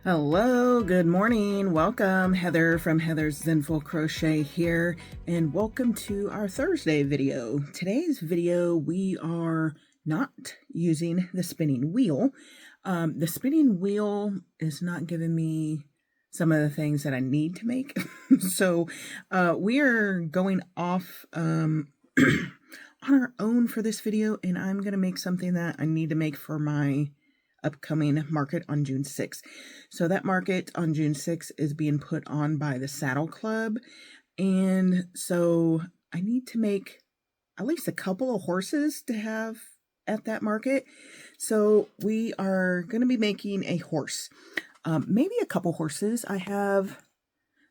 Hello, good morning. Welcome. Heather from Heather's Zenful Crochet here, and welcome to our Thursday video. Today's video, we are not using the spinning wheel. The spinning wheel is not giving me some of the things that I need to make. So we are going off on our own for this video, and I'm going to make something that I need to make for my upcoming market on June 6th. So that market on June 6th is being put on by the Saddle Club. And so I need to make at least a couple of horses to have at that market. So we are going to be making a horse, maybe a couple horses. I have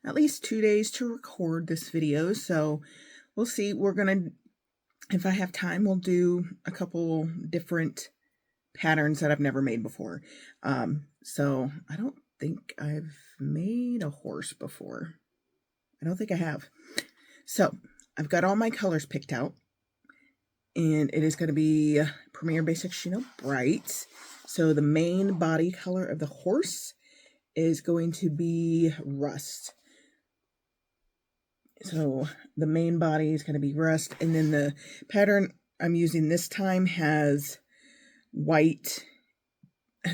at least 2 days to record this video. So we'll see. We're going to, if I have time, we'll do a couple different patterns that I've never made before. So I don't think I've made a horse before. I don't think I have. So I've got all my colors picked out, and it is going to be Premier Basic Chino Bright. So the main body color of the horse is going to be rust. So the main body is going to be rust, and then the pattern I'm using this time has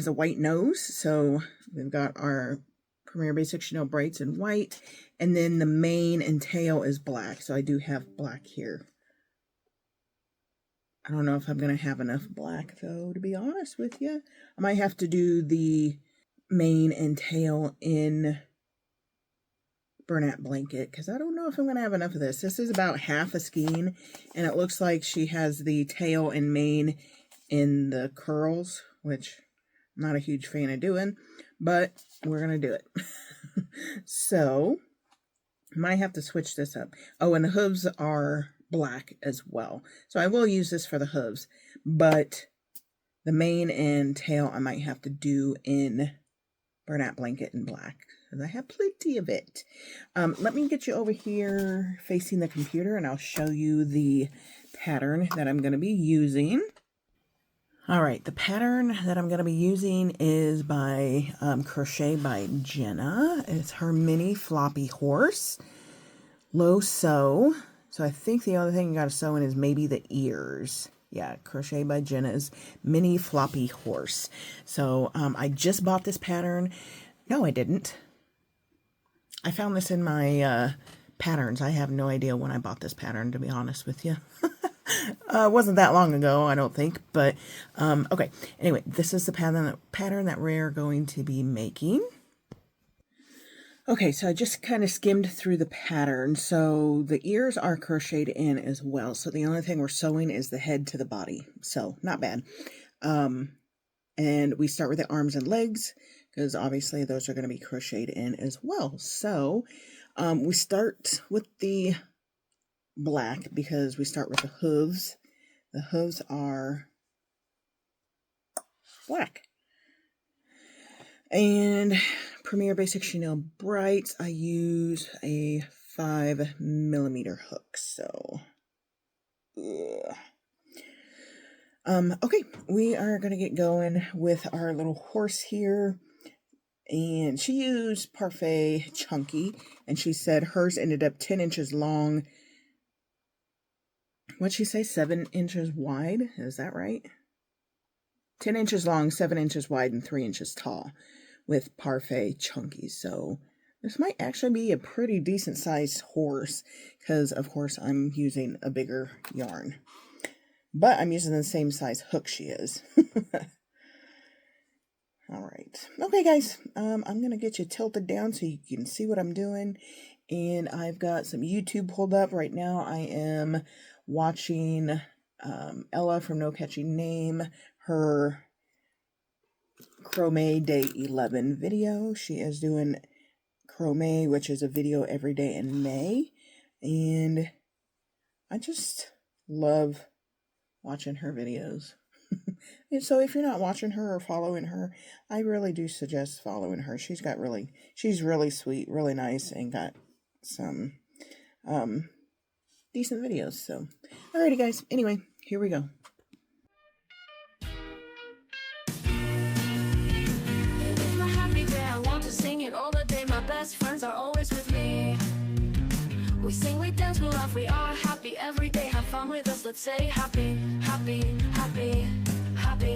a white nose. So we've got our Premier Basic Chino Brights in white, and then the mane and tail is black. So I do have black here. I don't know if I'm going to have enough black though, to be honest with you. I might have to do the mane and tail in burlap blanket, because I don't know if I'm going to have enough of this. This is about half a skein, and it looks like she has the tail and mane in the curls, which I'm not a huge fan of doing, but we're going to do it. So I might have to switch this up. Oh, and the hooves are black as well. So I will use this for the hooves, but the mane and tail I might have to do in burlap blanket in black, because I have plenty of it. Let me get you over here facing the computer, and I'll show you the pattern that I'm going to be using. All right, the pattern that I'm going to be using is by Crochet by Jenna. It's her mini floppy horse, low sew. So I think the other thing you got to sew in is maybe the ears. Yeah, Crochet by Jenna's mini floppy horse. So I just bought this pattern. No, I didn't. I found this in my patterns. I have no idea when I bought this pattern, to be honest with you. It wasn't that long ago, I don't think, but okay. Anyway, this is the pattern that we're going to be making. Okay, so I just kind of skimmed through the pattern. So the ears are crocheted in as well. So the only thing we're sewing is the head to the body. So not bad. And we start with the arms and legs, because obviously those are going to be crocheted in as well. So we start with the black, because we start with the hooves. The hooves are black. And Premier Basic Chino Brights, I use a 5mm hook. So okay, we are going to get going with our little horse here. And she used Parfait Chunky, and she said hers ended up 10 inches long. What'd she say? 7 inches wide? Is that right? 10 inches long, 7 inches wide, and 3 inches tall with Parfait Chunky. So this might actually be a pretty decent sized horse, because of course I'm using a bigger yarn. But I'm using the same size hook she is. All right. Okay, guys. I'm going to get you tilted down so you can see what I'm doing. And I've got some YouTube pulled up. Right now I am watching Ella from No Catchy Name, her Crochet Day 11 video. She is doing Crochet, which is a video every day in May. And I just love watching her videos. And so if you're not watching her or following her, I really do suggest following her. She's really sweet, really nice, and got some decent videos. So, alrighty guys, anyway, here we go. It's my happy day, I want my best friends are always with me. We sing, we dance, we laugh, we are happy every day. Have fun with us, let's say happy, happy, happy, happy.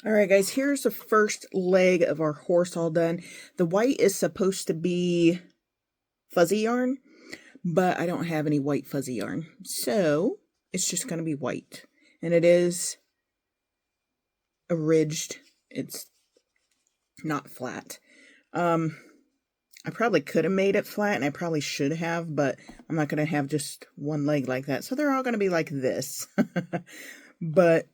All right, guys, here's the first leg of our horse all done. The white is supposed to be fuzzy yarn, but I don't have any white fuzzy yarn. So it's just going to be white. And it is a ridged, it's not flat. I probably could have made it flat, and I probably should have, but I'm not going to have just one leg like that. So they're all going to be like this. But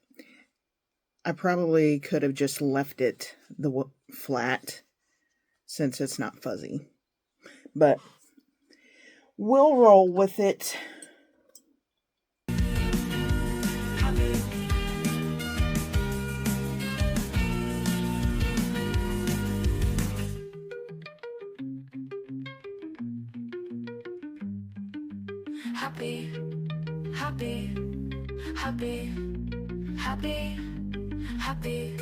I probably could have just left it the flat since it's not fuzzy. But we'll roll with it. Happy, happy, happy, happy, happy,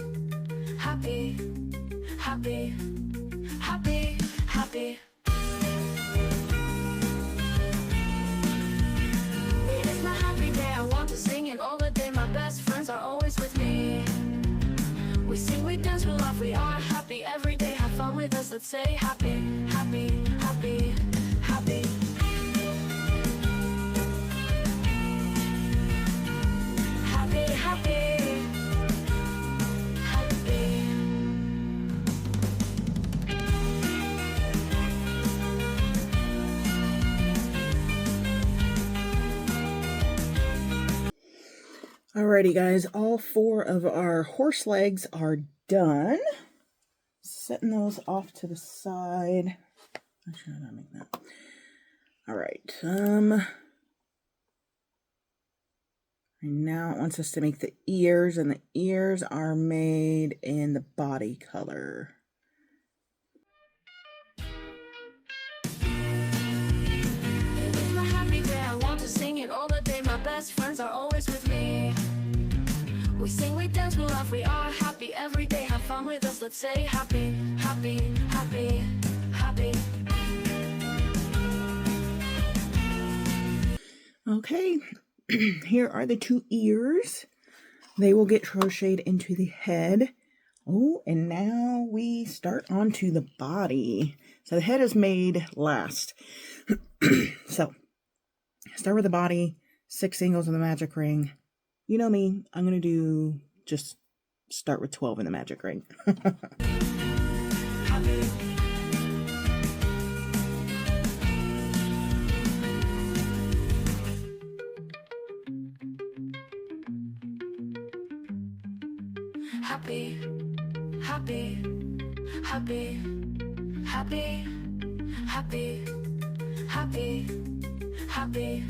happy, happy, happy, happy. It is my happy day, I want to sing it all the day. My best friends are always with me. We sing, we dance, we laugh, we are happy every day. Have fun with us, let's say happy, happy, happy, happy. Happy, happy, happy. Alrighty, guys, all 4 of our horse legs are done. Setting those off to the side. Actually, I'm not making that. All right. Now it wants us to make the ears, and the ears are made in the body color. It is my happy day, I want to sing it all the day. My best friends are always with me. We sing, we dance, we laugh, we are happy every day. Have fun with us, let's say happy, happy, happy, happy. Okay, here are the 2 ears. They will get crocheted into the head. Oh, and now we start onto the body. So the head is made last. So start with the body, 6 singles in the magic ring. You know me, I'm going to do just start with 12 in the magic ring. Happy. Happy, happy, happy, happy, happy, happy, happy,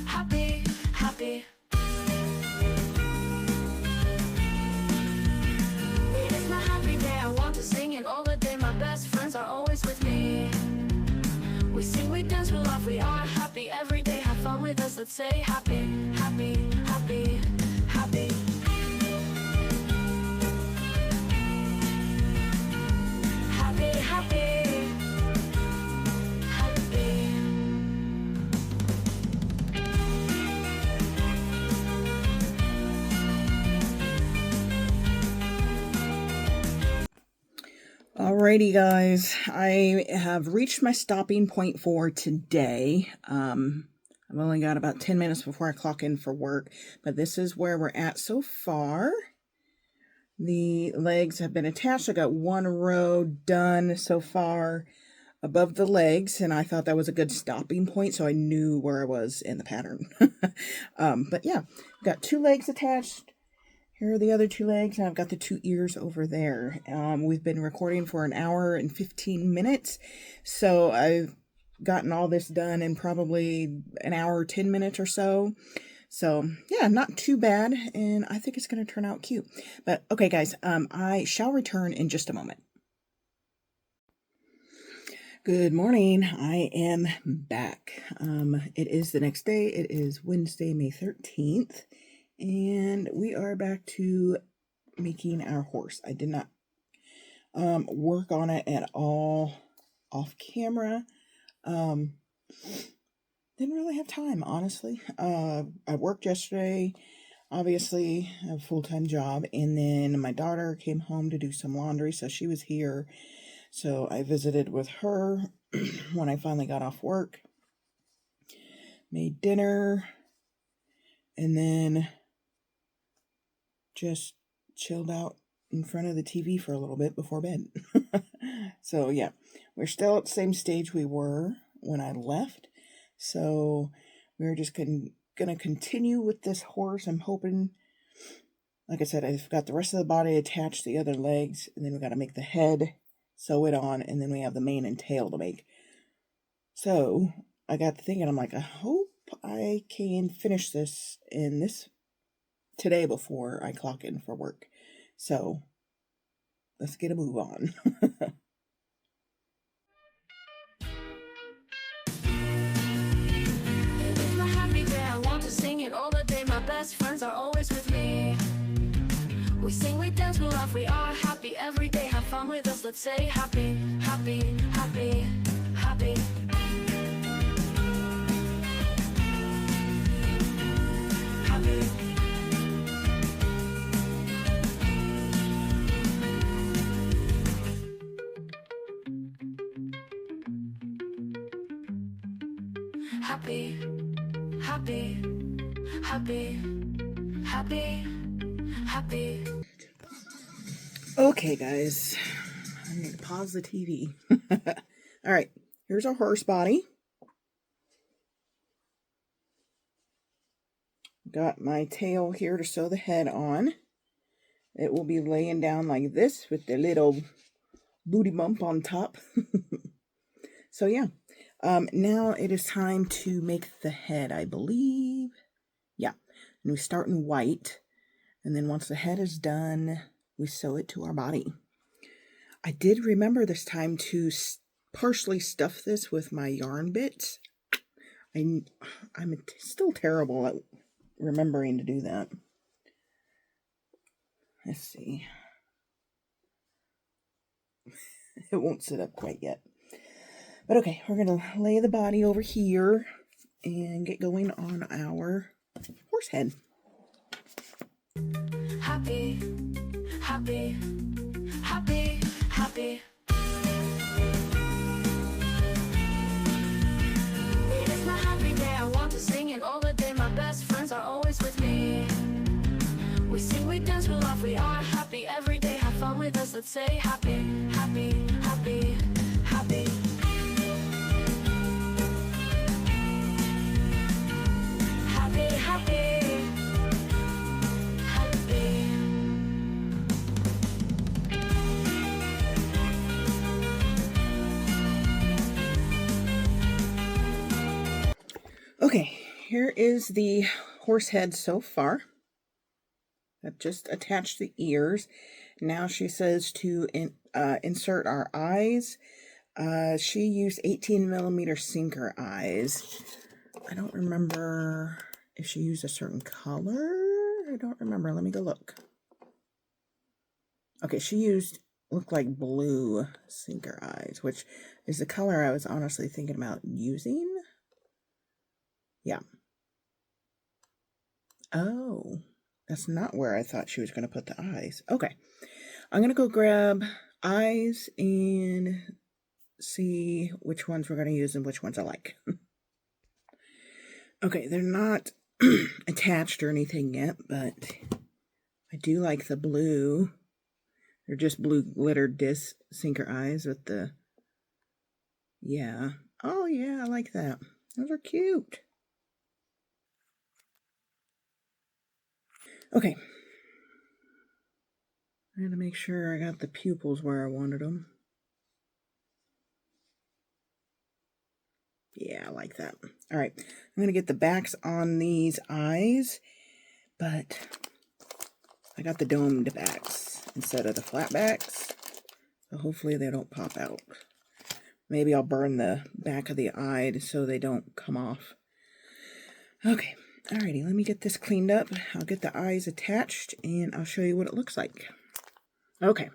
happy, happy. It is my happy day, I want to sing it all the day. My best friends are always with me. We sing, we dance, we laugh, we are happy every day. Have fun with us, let's say happy, happy, happy, happy. Happy, happy, happy. Alrighty, guys, I have reached my stopping point for today. I've only got about 10 minutes before I clock in for work, but this is where we're at so far. The legs have been attached. I got 1 row done so far above the legs, and I thought that was a good stopping point, so I knew where I was in the pattern. But yeah, got 2 legs attached. Here are the other 2 legs, and I've got the 2 ears over there. We've been recording for 1 hour and 15 minutes, so I've gotten all this done in probably 1 hour, 10 minutes or so. So yeah, not too bad, and I think it's going to turn out cute. But okay, guys, I shall return in just a moment. Good morning. I am back. It is the next day. It is Wednesday, May 13th, and we are back to making our horse. I did not work on it at all off camera. Didn't really have time, honestly. I worked yesterday, obviously, a full-time job, and then my daughter came home to do some laundry, so she was here. So I visited with her when I finally got off work, made dinner, and then just chilled out in front of the TV for a little bit before bed. So yeah, we're still at the same stage we were when I left. So we're just gonna continue with this horse. I'm hoping, like I said, I've got the rest of the body attached, the other legs, and then we got to make the head, sew it on, and then we have the mane and tail to make. So I got to thinking, I'm like, I hope I can finish this today before I clock in for work. So let's get a move on. It's my happy day, I want to sing it all the day. My best friends are always with me. We sing, we dance, we laugh, we are happy every day. Have fun with us, let's say happy, happy, happy, happy. Happy. Happy, happy, happy, happy, happy. Okay, guys, I need to pause the TV. All right, here's our horse body. Got my tail here to sew the head on. It will be laying down like this with the little booty bump on top. So yeah, now it is time to make the head, I believe. Yeah, and we start in white, and then once the head is done, we sew it to our body. I did remember this time to partially stuff this with my yarn bits. I'm still terrible at remembering to do that. Let's see. It won't sit up quite yet. But okay, we're going to lay the body over here and get going on our horse head. Happy, happy, happy, happy. It is my happy day, I want to sing it all the day. My best friends are always with me. We sing, we dance, we laugh, we are happy every day. Have fun with us, let's say happy, happy, happy, happy. Happy, happy, happy. Okay, here is the horse head so far. I've just attached the ears. Now she says to insert our eyes. She used 18mm sinker eyes. I don't remember if she used a certain color. I don't remember. Let me go look. Okay, she looked like blue sinker eyes, which is the color I was honestly thinking about using. Yeah. Oh, that's not where I thought she was going to put the eyes. Okay, I'm going to go grab eyes and see which ones we're going to use and which ones I like. Okay, they're not attached or anything yet, but I do like the blue. They're just blue glitter disc sinker eyes with the, yeah. Oh yeah, I like that. Those are cute. Okay. I had to make sure I got the pupils where I wanted them. Yeah, I like that. All right, I'm going to get the backs on these eyes, but I got the domed backs instead of the flat backs, so hopefully they don't pop out. Maybe I'll burn the back of the eye so they don't come off. Okay, Alrighty, let me get this cleaned up. I'll get the eyes attached and I'll show you what it looks like. Okay,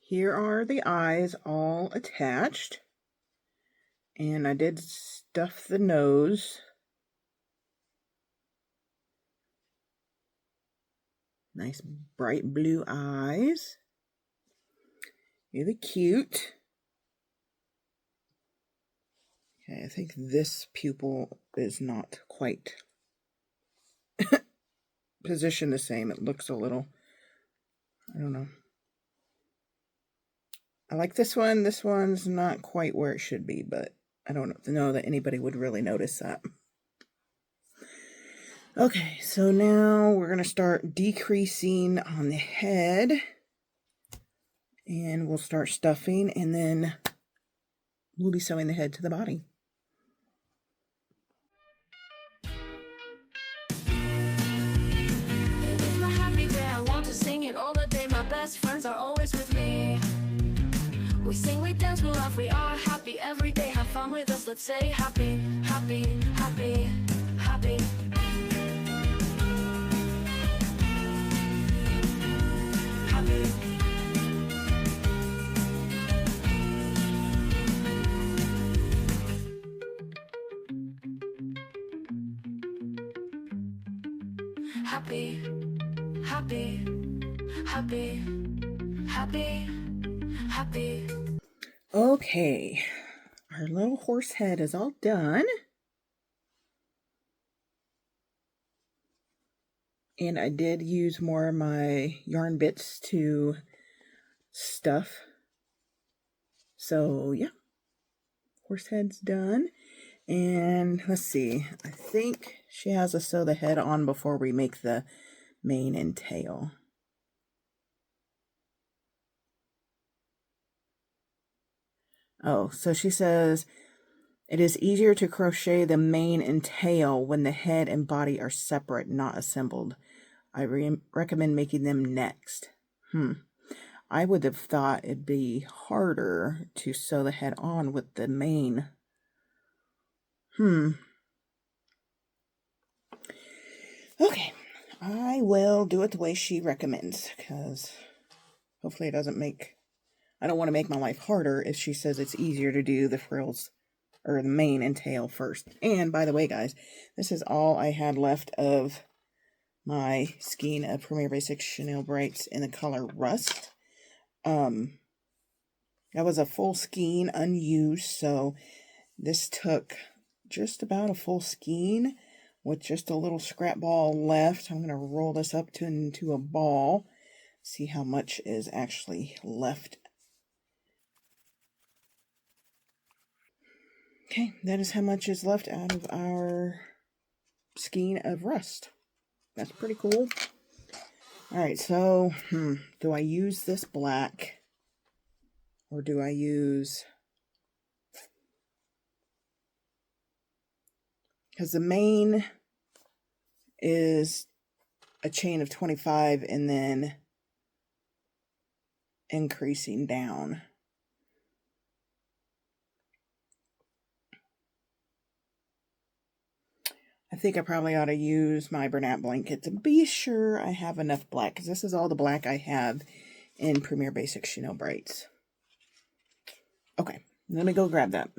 here are the eyes all attached. And I did stuff the nose. Nice bright blue eyes. Really cute. Okay, I think this pupil is not quite positioned the same. It looks a little, I don't know. I like this one. This one's not quite where it should be, but I don't know that anybody would really notice that. Okay, so now we're going to start decreasing on the head. And we'll start stuffing, and then we'll be sewing the head to the body. It's my happy day, I want to sing it all the day. My best friends are always with me. We sing, we dance, we laugh, we are happy every day. Have fun with us, let's say happy, happy, happy, happy. Happy. Happy, happy, happy, happy, happy. Okay, our little horse head is all done. And I did use more of my yarn bits to stuff. So yeah, horse head's done. And let's see, I think she has to sew the head on before we make the mane and tail. Oh, so she says, it is easier to crochet the mane and tail when the head and body are separate, not assembled. I recommend making them next. I would have thought it'd be harder to sew the head on with the mane. Okay, I will do it the way she recommends, because hopefully it doesn't make, I don't want to make my life harder if she says it's easier to do the frills or the mane and tail first. And by the way, guys, this is all I had left of my skein of Premier Basics Chenille Brights in the color Rust. That was a full skein unused, so this took just about a full skein with just a little scrap ball left. I'm going to roll this up into a ball, see how much is actually left. Okay, that is how much is left out of our skein of Rust. That's pretty cool. Alright, so, do I use this black? Or do I use... Because the mane is a chain of 25 and then increasing down. I think I probably ought to use my Bernat blanket to be sure I have enough black, because this is all the black I have in Premier Basics Chenille Brights. Okay, let me go grab that.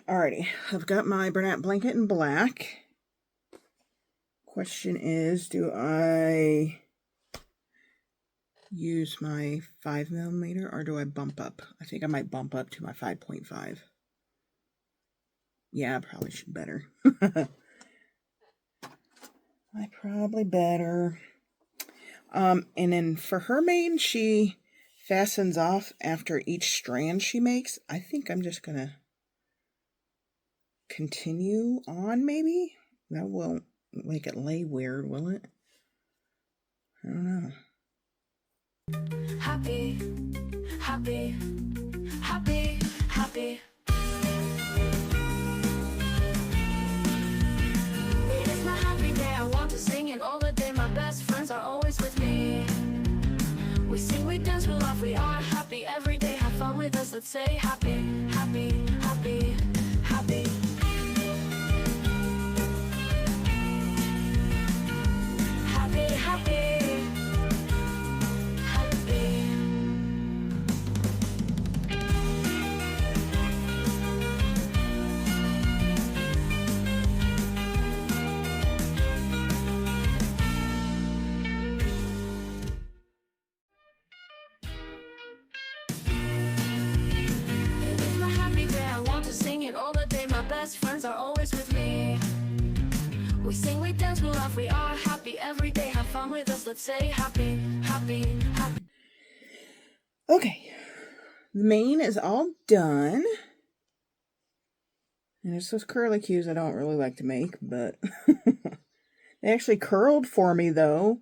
Alrighty, I've got my Bernat blanket in black. Question is, do I use my 5mm or do I bump up? I think I might bump up to my 5.5. Yeah, I probably should better. I probably better. And then for her mane, she fastens off after each strand she makes. I think I'm just going to continue on, maybe? That won't make it lay weird, will it? I don't know. Happy, happy, happy, happy. It is my happy day, I want to sing it all the day. My best friends are always with me. We sing, we dance, we laugh, we are happy every day. Have fun with us, let's say happy, happy, happy, happy. are always with me. We sing, we dance, we laugh, we are happy every day. Have fun with us, let's say happy, happy, happy. Okay, the mane is all done. And it's those curly cues I don't really like to make, but they actually curled for me though.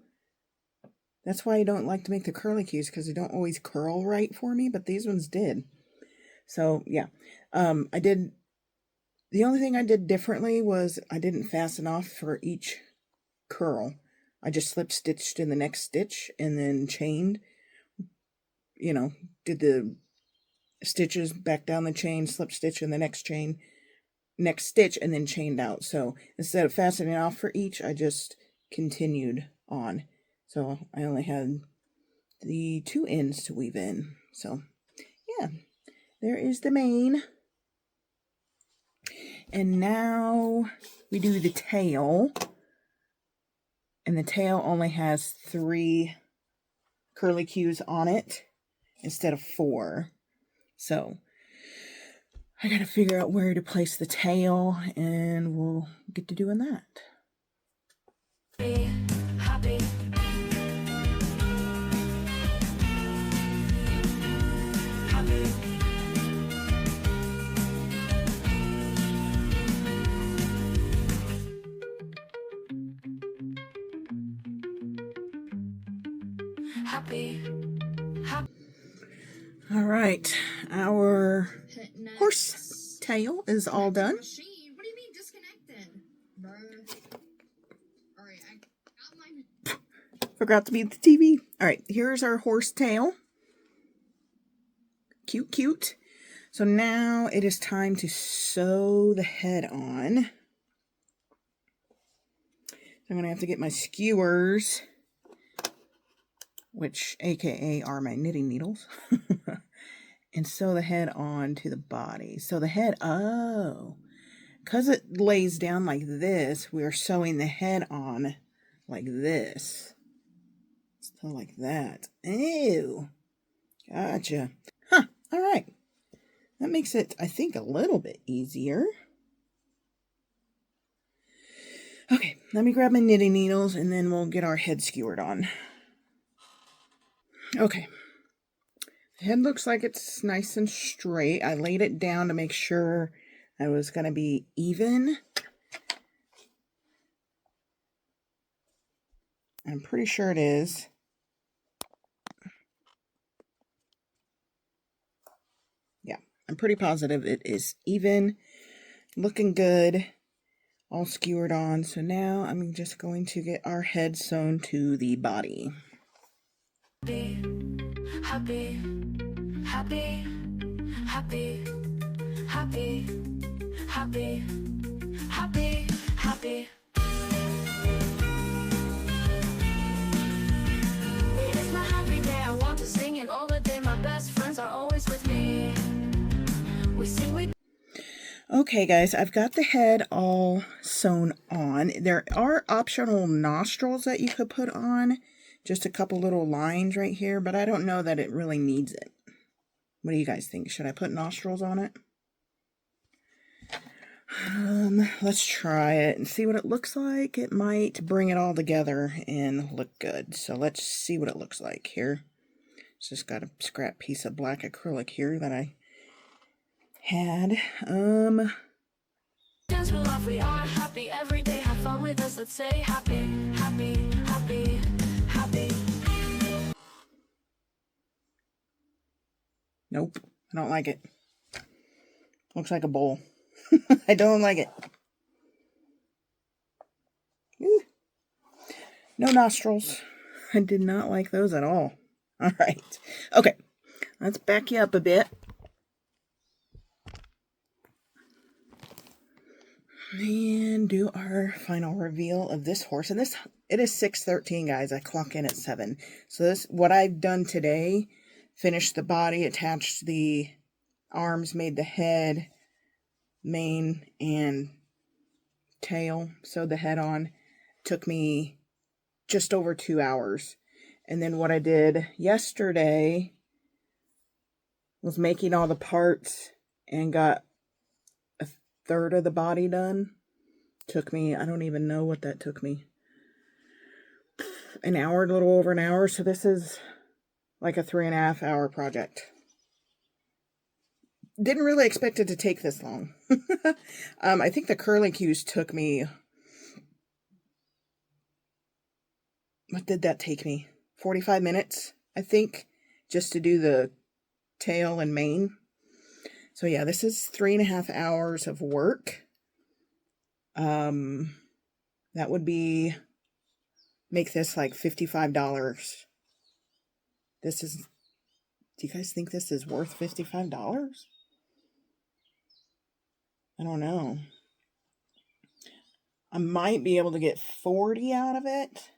That's why I don't like to make the curly cues, because they don't always curl right for me, but these ones did. So yeah, the only thing I did differently was I didn't fasten off for each curl. I just slip stitched in the next stitch and then chained, did the stitches back down the chain, slip stitch in the next stitch, and then chained out. So instead of fastening off for each, I just continued on. So I only had the 2 ends to weave in. So yeah, there is the mane. And now we do the tail. And the tail only has 3 curly cues on it instead of 4. So I gotta figure out where to place the tail, and we'll get to doing that. Happy, happy. Happy. Happy. Happy. All right, our horse tail is all done. What do you mean disconnected? Bro. Alright, I got my... Forgot to mute the TV. All right, here's our horse tail. Cute, cute. So now it is time to sew the head on. I'm going to have to get my skewers, which aka are my knitting needles, and sew the head on to the body. So the head, because it lays down like this, we are sewing the head on like this. So like that. Ew. Gotcha. Huh. All right. That makes it, I think, a little bit easier. Okay, let me grab my knitting needles and then we'll get our head skewered on. Okay. The head looks like it's nice and straight. I laid it down to make sure I was going to be even. I'm pretty sure it is. Yeah, I'm pretty positive it is even. Looking good. All skewered on. So now I'm just going to get our head sewn to the body. Happy, happy, happy, happy, happy, happy, happy, happy. It is my happy day, I want to sing it all the day. My best friends are always with me. We sing, we... Okay guys, I've got the head all sewn on. There are optional nostrils that you could put on. Just a couple little lines right here, but I don't know that it really needs it. What do you guys think? Should I put nostrils on it? Let's try it and see what it looks like. It might bring it all together and look good. So let's see what it looks like here. It's just got a scrap piece of black acrylic here that I had. Dance, we laugh, we are happy every day. Have fun with us, let's say happy, happy, happy, happy. Nope, I don't like it. Looks like a bowl. I don't like it. Ooh. No nostrils. I did not like those at all. All right. Okay, let's back you up a bit. And do our final reveal of this horse. And this, it is 6:13, guys. I clock in at 7. So this, what I've done today, finished the body, attached the arms, made the head, mane, and tail, sewed the head on. Took me just over 2 hours. And then what I did yesterday was making all the parts and got third of the body done. Took me, I don't even know what that took me. An hour, a little over an hour. So this is like a 3.5 hour project. Didn't really expect it to take this long. I think the curling cues took me, what did that take me? 45 minutes, I think, just to do the tail and mane. So yeah, this is 3.5 hours of work. That would be, make this like $55. This is, do you guys think this is worth $55? I don't know. I might be able to get 40 out of it,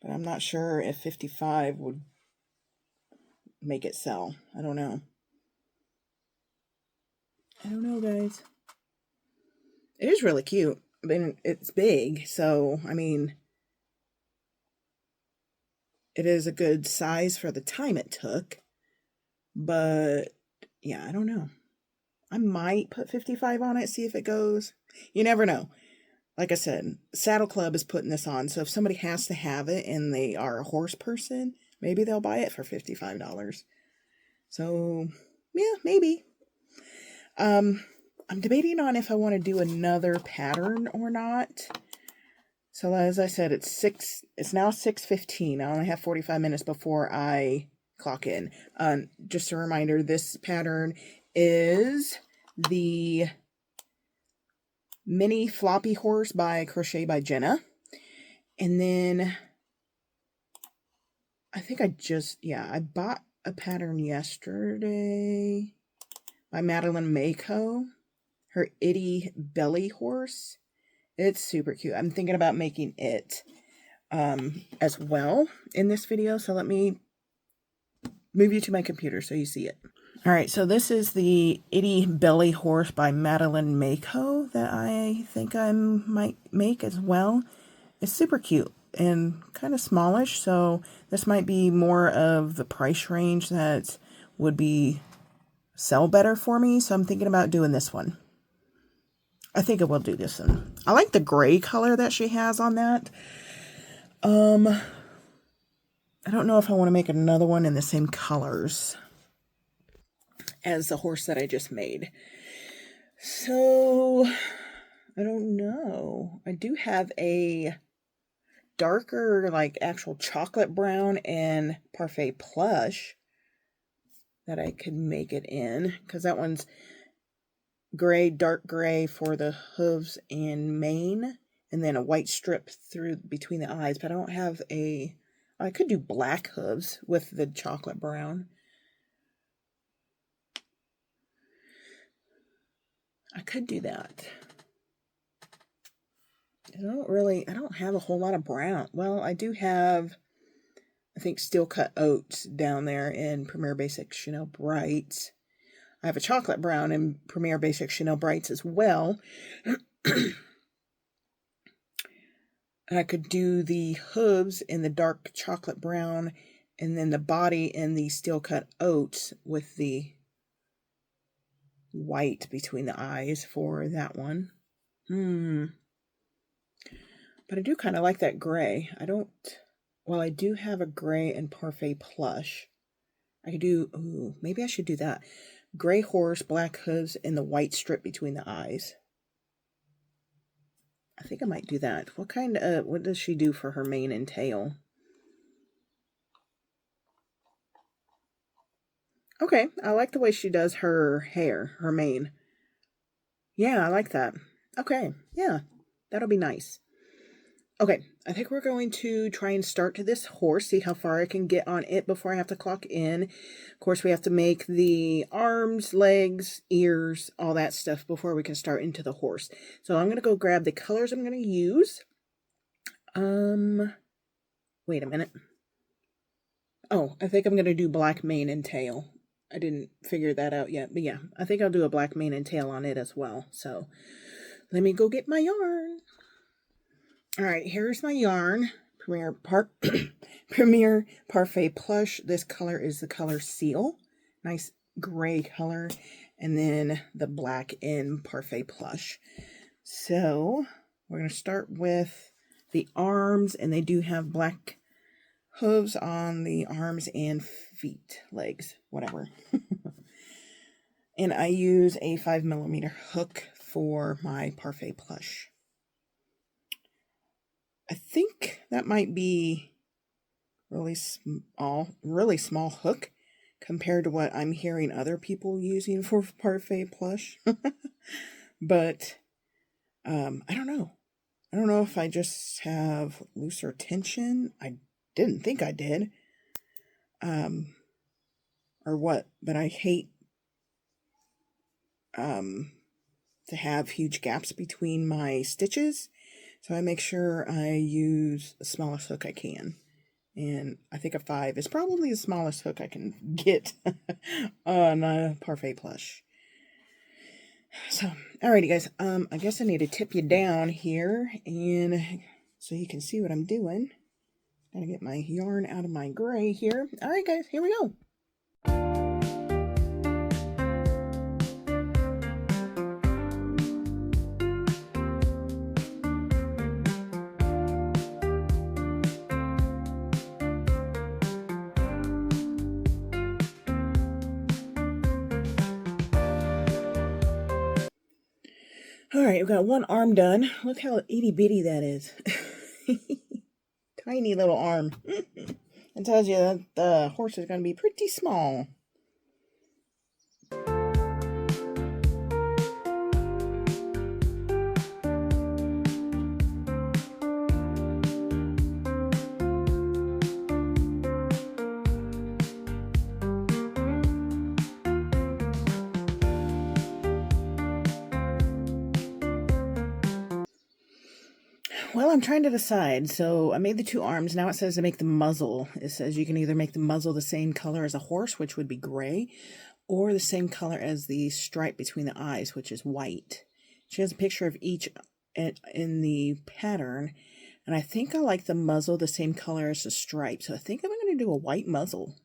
but I'm not sure if 55 would make it sell. I don't know. I don't know, guys. It is really cute. I mean, it's big, so, I mean, it is a good size for the time it took, but, yeah, I don't know. I might put 55 on it, see if it goes. You never know. Like I said, Saddle Club is putting this on, so if somebody has to have it and they are a horse person, maybe they'll buy it for $55. So, yeah, maybe. I'm debating on if I want to do another pattern or not. So as I said, it's now 6:15. I only have 45 minutes before I clock in. Just a reminder, this pattern is the mini floppy horse by Crochet by Jenna. And then I think I bought a pattern yesterday by Madelinemaeco. Her Itty belly horse. It's super cute. I'm thinking about making it as well in this video. So let me move you to my computer so you see it. All right, so this is the Itty belly horse by Madelinemaeco that I think I might make as well. It's super cute and kind of smallish, so this might be more of the price range that would be sell better for me. So I'm thinking about doing this one. I think I will do this one. I like the gray color that she has on that. I don't know if I want to make another one in the same colors as the horse that I just made. So, I don't know. I do have a darker, like actual chocolate brown and parfait plush that I could make it in, because that one's gray, dark gray for the hooves and mane, and then a white strip through between the eyes. But I don't have I could do black hooves with the chocolate brown. I could do that. I don't have a whole lot of brown. Well, I do have, I think, steel cut oats down there in Premier Basic Chanel Brights. I have a chocolate brown in Premier Basic Chanel Brights as well. And I could do the hooves in the dark chocolate brown, and then the body in the steel cut oats with the white between the eyes for that one. But I do kind of like that gray. I do have a gray and parfait plush. I could do, maybe I should do that. Gray horse, black hooves, and the white strip between the eyes. I think I might do that. What does she do for her mane and tail? Okay, I like the way she does her hair, her mane. Yeah, I like that. Okay, yeah, that'll be nice. Okay, I think we're going to try and start to this horse, see how far I can get on it before I have to clock in. Of course, we have to make the arms, legs, ears, all that stuff before we can start into the horse. So I'm going to go grab the colors I'm going to use. Wait a minute. Oh, I think I'm going to do black mane and tail. I didn't figure that out yet, but yeah, I think I'll do a black mane and tail on it as well. So let me go get my yarn. All right, here's my yarn, Premier Parfait Plush. This color is the color Seal. Nice gray color. and then the black in Parfait Plush. So we're going to start with the arms, and they do have black hooves on the arms and feet, legs, whatever. And I use a 5mm hook for my Parfait Plush. I think that might be really small hook compared to what I'm hearing other people using for Parfait Plush. But I don't know. I don't know if I just have looser tension. I didn't think I did. Or what, but I hate to have huge gaps between my stitches, so I make sure I use the smallest hook I can, and I think a 5 is probably the smallest hook I can get on a Parfait Plush. So, alrighty guys, I guess I need to tip you down here, and so you can see what I'm doing. Gotta get my yarn out of my gray here. Alright guys, here we go. Alright, we've got one arm done. Look how itty bitty that is. Tiny little arm. It tells you that the horse is going to be pretty small. Well, I'm trying to decide. So I made the 2 arms. Now it says to make the muzzle. It says you can either make the muzzle the same color as a horse, which would be gray, or the same color as the stripe between the eyes, which is white. She has a picture of each in the pattern, and I think I like the muzzle the same color as the stripe. So I think I'm going to do a white muzzle.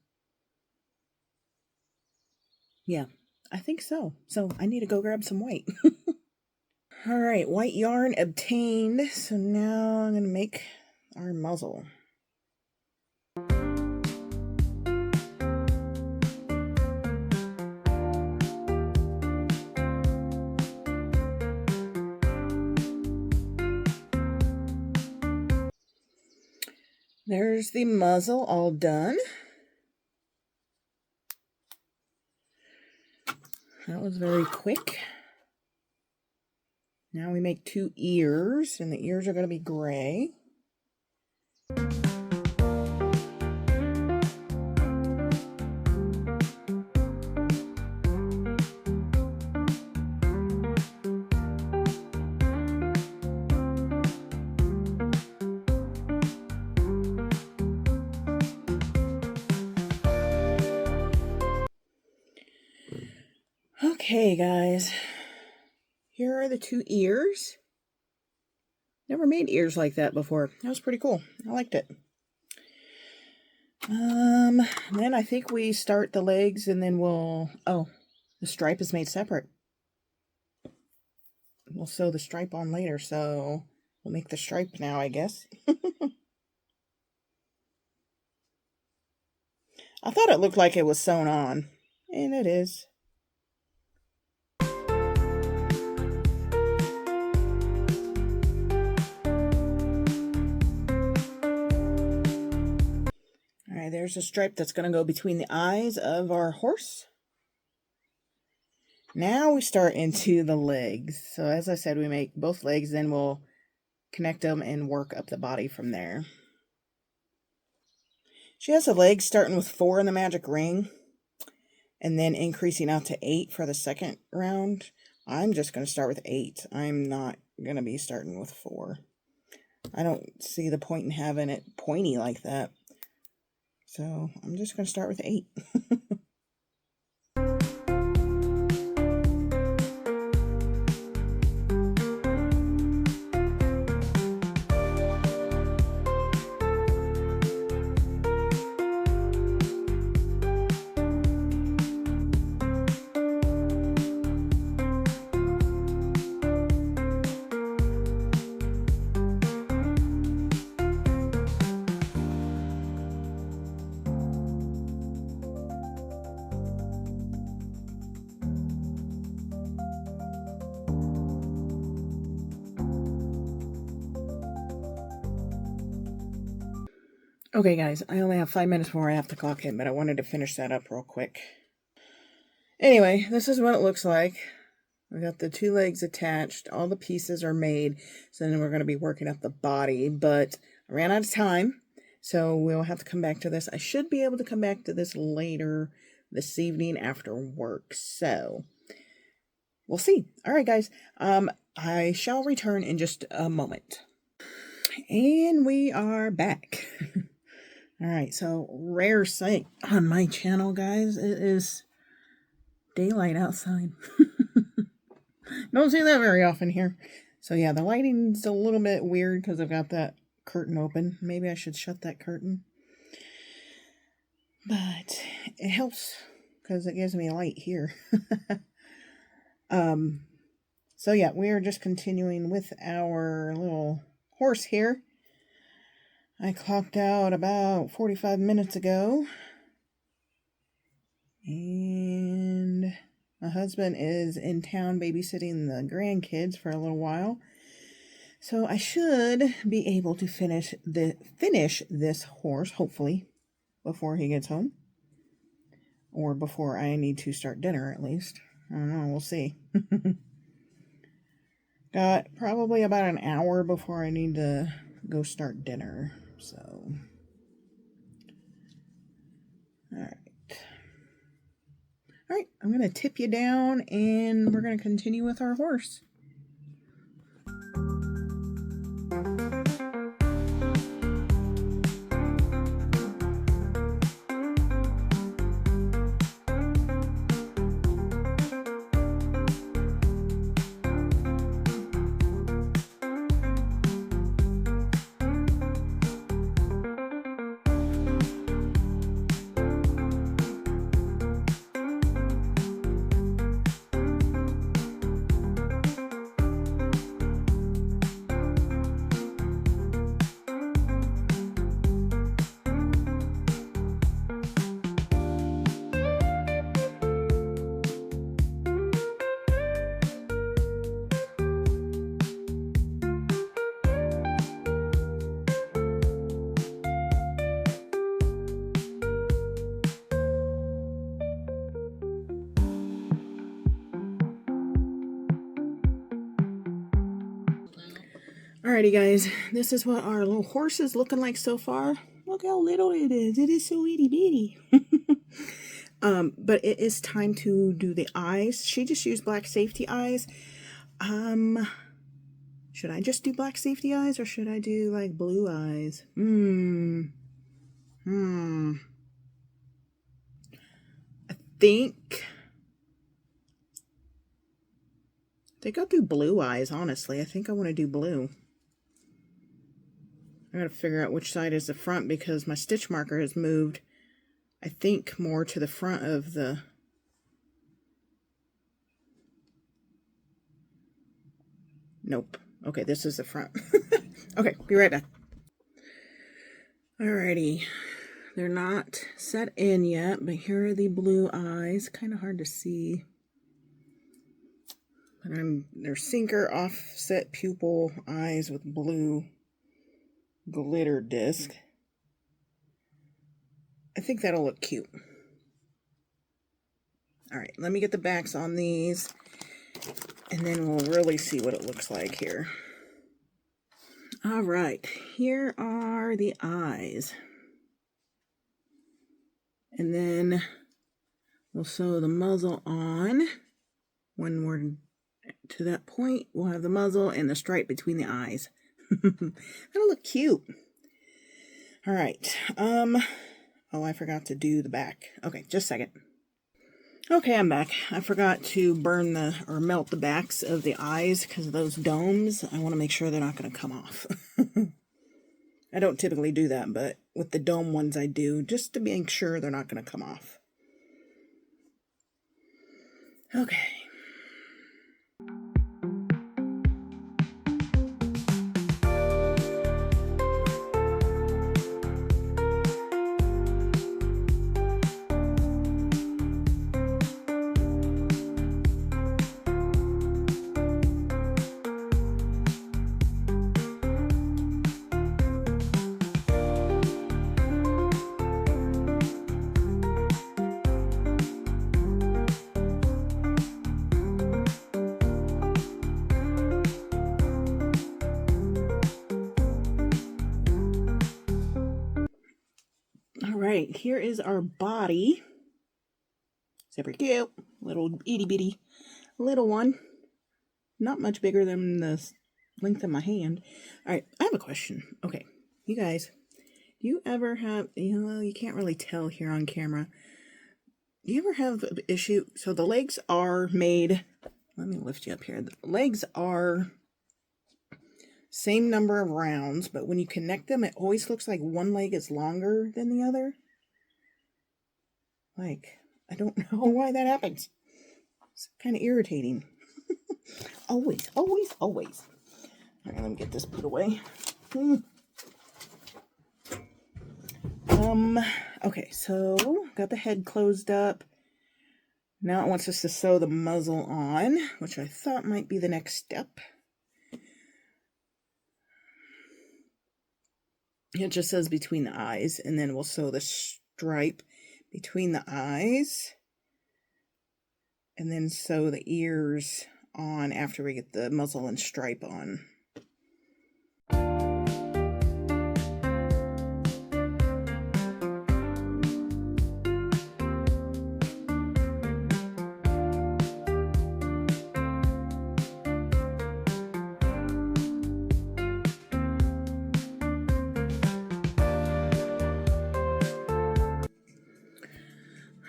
Yeah, I think so. So I need to go grab some white. Alright, white yarn obtained, so now I'm going to make our muzzle. There's the muzzle all done. That was very quick. Now we make 2 ears, and the ears are going to be gray. Okay, guys. Here are the 2 ears. Never made ears like that before. That was pretty cool. I liked it. Then I think we start the legs, and then we'll... Oh, the stripe is made separate. We'll sew the stripe on later, so we'll make the stripe now, I guess. I thought it looked like it was sewn on, and it is. Alright, there's a stripe that's going to go between the eyes of our horse. Now we start into the legs. So as I said, we make both legs, then we'll connect them and work up the body from there. She has the legs starting with 4 in the magic ring, and then increasing out to 8 for the second round. I'm just going to start with 8. I'm not going to be starting with 4. I don't see the point in having it pointy like that. So I'm just going to start with 8. Okay guys, I only have 5 minutes before I have to clock in, but I wanted to finish that up real quick. Anyway, this is what it looks like. We got the 2 legs attached. All the pieces are made. So then we're going to be working up the body, but I ran out of time. So we'll have to come back to this. I should be able to come back to this later this evening after work. So we'll see. All right, guys. I shall return in just a moment. And we are back. All right. So rare sight on my channel, guys. It is daylight outside. Don't see that very often here. So yeah, the lighting's a little bit weird because I've got that curtain open. Maybe I should shut that curtain. But it helps because it gives me light here. So yeah, we are just continuing with our little horse here. I clocked out about 45 minutes ago. And my husband is in town babysitting the grandkids for a little while. So I should be able to finish this horse, hopefully, before he gets home. Or before I need to start dinner, at least. I don't know, we'll see. Got probably about an hour before I need to go start dinner. So, alright. Alright, I'm going to tip you down and we're going to continue with our horse. Alrighty guys, this is what our little horse is looking like so far. Look how little it is. It is so itty bitty. But it is time to do the eyes. She just used black safety eyes. Should I just do black safety eyes or should I do like blue eyes? I think I'll do blue eyes, honestly. I think I want to do blue. I gotta figure out which side is the front because my stitch marker has moved, I think, more to the front of the... Nope. Okay, this is the front. Okay, be right back. Alrighty. They're not set in yet, but here are the blue eyes. Kind of hard to see. But they're sinker offset pupil eyes with blue glitter disc. I think that'll look cute. Alright, let me get the backs on these and then we'll really see what it looks like here. Alright, here are the eyes. And then we'll sew the muzzle on. When we're to that point, we'll have the muzzle and the stripe between the eyes. That'll look cute. All right. Oh, I forgot to do the back. Okay, just a second. Okay, I'm back. I forgot to burn or melt the backs of the eyes because of those domes. I want to make sure they're not going to come off. I don't typically do that, but with the dome ones I do, just to make sure they're not going to come off. Okay. right, here is our body. Super cute. Little itty bitty little one. Not much bigger than the length of my hand. All right, I have a question. Okay, you guys, do you ever have, you can't really tell here on camera. Do you ever have an issue? So the legs are made, let me lift you up here. The legs are same number of rounds, but when you connect them, it always looks like one leg is longer than the other. Like, I don't know why that happens. It's kind of irritating. Always. All right, let me get this put away. Okay, so got the head closed up. Now it wants us to sew the muzzle on, which I thought might be the next step. It just says between the eyes, and then we'll sew the stripe between the eyes, and then sew the ears on after we get the muzzle and stripe on.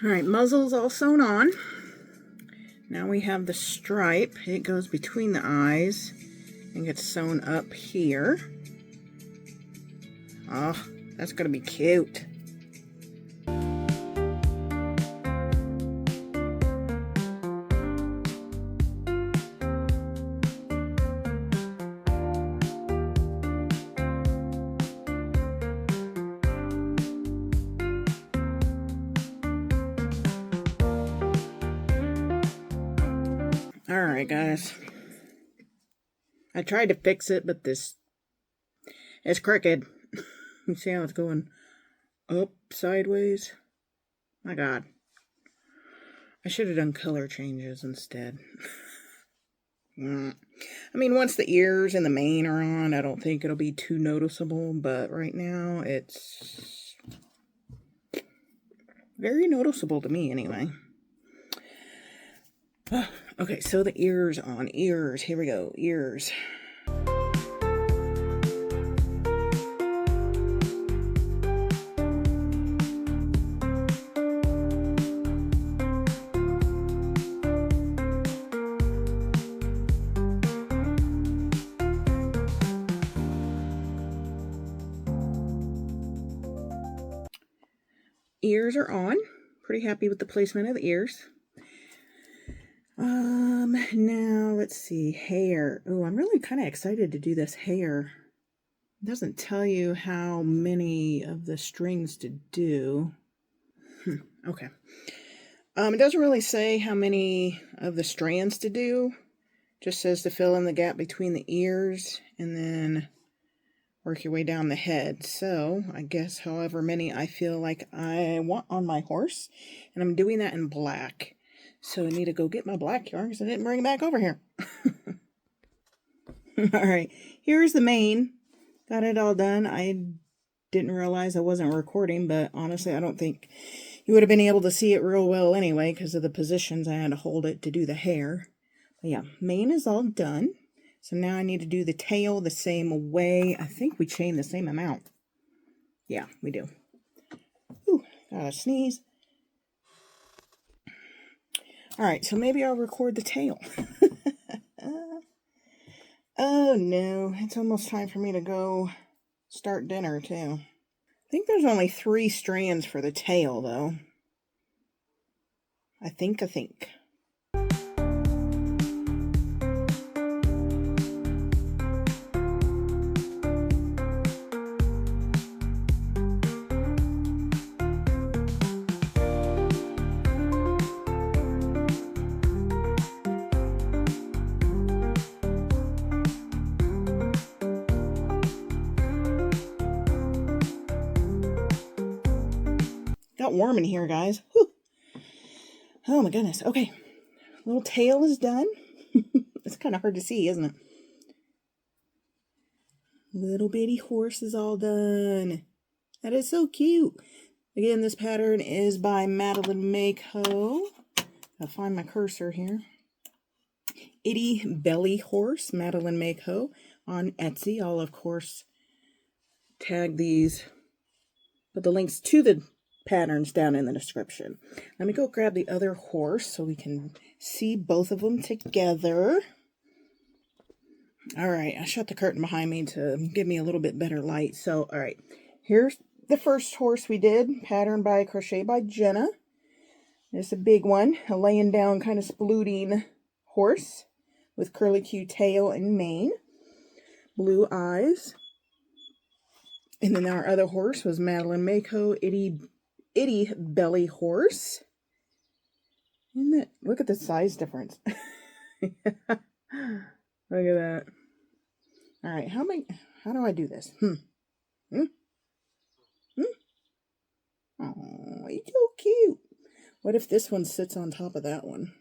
Alright, muzzle's all sewn on. Now we have the stripe. It goes between the eyes and gets sewn up here. Oh, that's gonna be cute. Alright guys, I tried to fix it, but it's crooked. You see how it's going up sideways? My God. I should have done color changes instead. I mean, once the ears and the mane are on, I don't think it'll be too noticeable, but right now it's very noticeable to me anyway. Okay, so the ears on. Ears. Here we go. Ears. Ears are on. Pretty happy with the placement of the ears. Now let's see, hair. Oh, I'm really kind of excited to do this hair. It doesn't tell you how many of the strings to do. Okay. It doesn't really say how many of the strands to do. Just says to fill in the gap between the ears and then work your way down the head. So I guess however many I feel like I want on my horse. And I'm doing that in black. So I need to go get my black yarn because I didn't bring it back over here. Alright, here's the mane. Got it all done. I didn't realize I wasn't recording, but honestly I don't think you would have been able to see it real well anyway because of the positions I had to hold it to do the hair. But yeah, mane is all done. So now I need to do the tail the same way. I think we chain the same amount. Yeah, we do. Ooh, gotta sneeze. Alright, so maybe I'll record the tail. Oh no, it's almost time for me to go start dinner too. I think there's only 3 strands for the tail though. I think. Got warm in here, guys. Whew. Oh my goodness. Okay. Little tail is done. It's kind of hard to see, isn't it? Little bitty horse is all done. That is so cute. Again, this pattern is by Madelinemaeco. I'll find my cursor here. Itty Belly Horse, Madelinemaeco on Etsy. I'll, of course, tag these, put the links to the patterns down in the description. Let me go grab the other horse so we can see both of them together. All right, I shut the curtain behind me to give me a little bit better light. So, all right, here's the first horse we did, pattern by Crochet by Jenna. It's a big one, a laying down kind of splooting horse with curly Q tail and mane, blue eyes. And then our other horse was Madelinemaeco Itty Belly Horse. Isn't that, look at the size difference. Look at that. All right, how do I do this? Oh, he's so cute. What if this one sits on top of that one?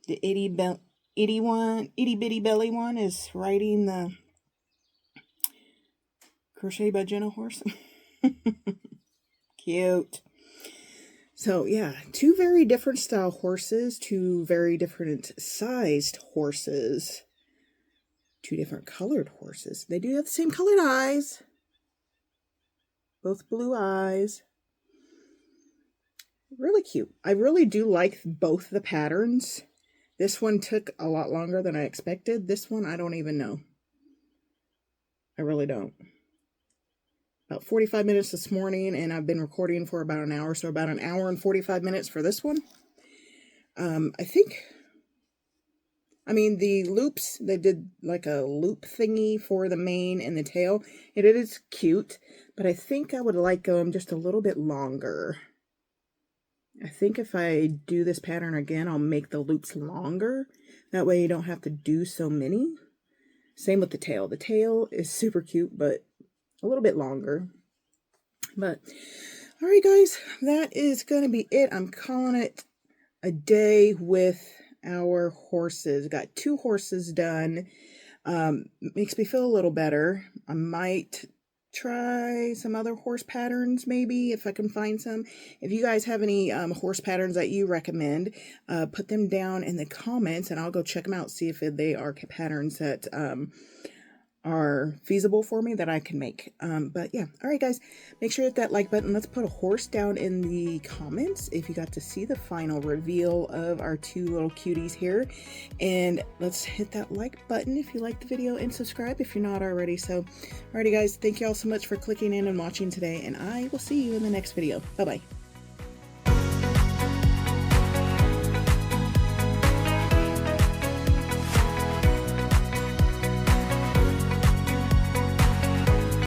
The itty bitty belly one is riding the Crochet by Jenna horse. Cute. So yeah, two very different style horses, two very different sized horses, two different colored horses. They do have the same colored eyes. Both blue eyes. Really cute. I really do like both the patterns. This one took a lot longer than I expected. This one, I don't even know. I really don't. About 45 minutes this morning, and I've been recording for about an hour, so about an hour and 45 minutes for this one. I mean, the loops, they did like a loop thingy for the mane and the tail. It is cute, but I think I would like them just a little bit longer. I think if I do this pattern again, I'll make the loops longer. That way you don't have to do so many. Same with the tail. The tail is super cute, but a little bit longer. But, all right, guys, that is going to be it. I'm calling it a day with our horses. Got 2 horses done. Makes me feel a little better. I might try some other horse patterns, maybe, if I can find some. If you guys have any horse patterns that you recommend, put them down in the comments, and I'll go check them out, see if they are patterns that are feasible for me that I can make. But yeah, all right, guys, make sure to hit that like button. Let's put a horse down in the comments if you got to see the final reveal of our 2 little cuties here. And let's hit that like button if you liked the video, and subscribe if you're not already. So alrighty, guys, thank you all so much for clicking in and watching today, and I will see you in the next video. Bye bye.